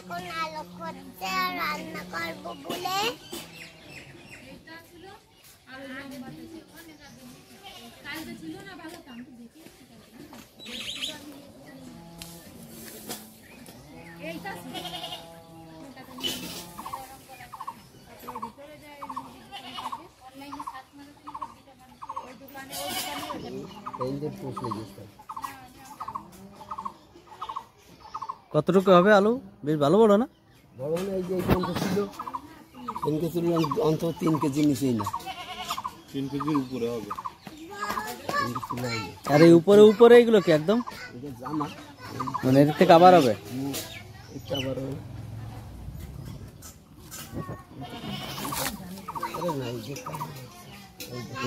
এখন আলো করতে রান্না করবো বলে কতটুকু হবে আলু? বেশ ভালো বড় না? বড় না, এই যে ছিল অন্তত 3 কেজি নিচেই না, 3 কেজির উপরে হবে। আর এই উপরে উপরে এগুলো কি একদম জামা, মানে এর থেকে আবার হবে? আবার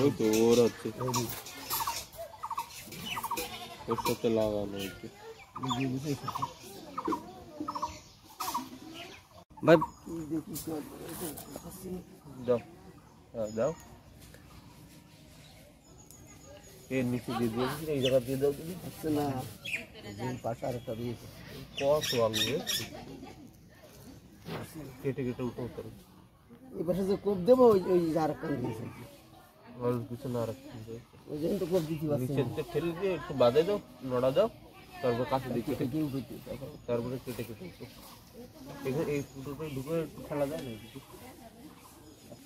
ওই তো ওর হচ্ছে ওর সাথে লাগানো হয়েছে। ভাই দাও, দাও, এর নিচে দিয়ে দিয়েছি, এই জায়গা দিয়ে দাও। তুমি হচ্ছে না, পাশে আর একটা দিয়েছে। কত আলু কেটে কেটে উঠে উঠে এই পাশে যে কোপ দেবো, ওই আর একটা দিয়েছে পিছনে আর একটা, ওই জন্য তো কোপ দিতে পারছি। নিচে ঠেলে দিয়ে একটু বাঁধে দাও, নড়া দাও, তারপর কাছে দিয়ে কেটে উঠে, তারপরে কেটে কেটে এখানে এই ফুটোটা ঢুকে একটু খেলা যায় না, একটু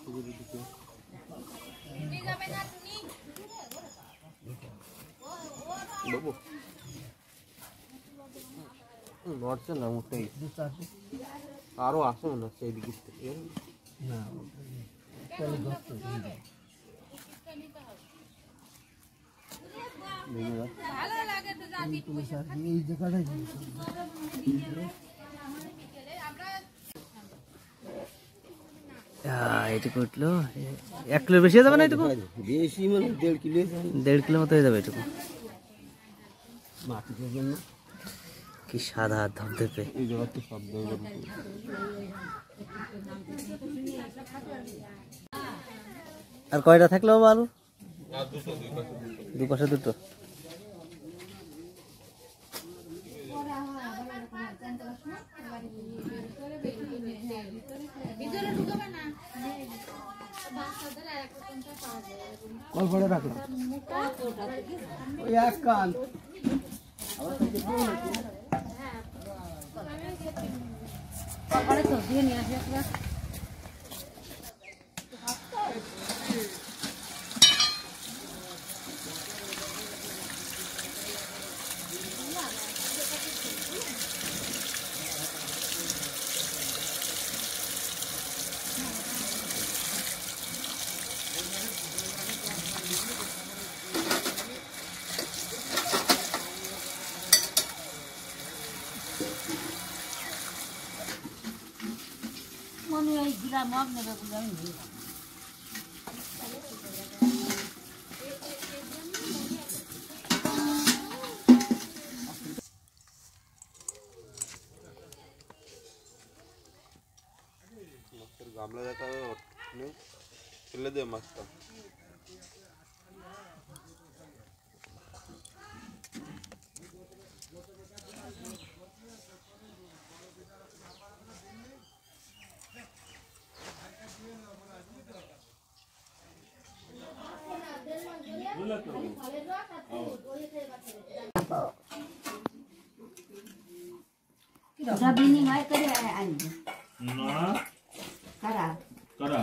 ঢুকে দেবো। নড়ছে না মোটেই, আরো আসে মনে হচ্ছে এইদিকে থেকে। না এই জায়গাটাই এটুকু উঠলো, 1 কিলোর বেশি হয়ে যাবে না? এটুকু বেশি মানে 1.5 কিলো, 1.5 কিলো মতো হয়ে যাবে এটুকু। মাটির জন্য কি সাদা ধপধপে। এই জায়গাতে সব দেওয়া। আর কয়টা থাকলো আলু? দুপাশে দুটো। কল করে রাখলাম ওই এক কান। মনে হয় গ্রাম আপনারা বুঝাই গামলা দেখা ফেলে দে মাছটা। বিনিময় করে আনবে না কারা কারা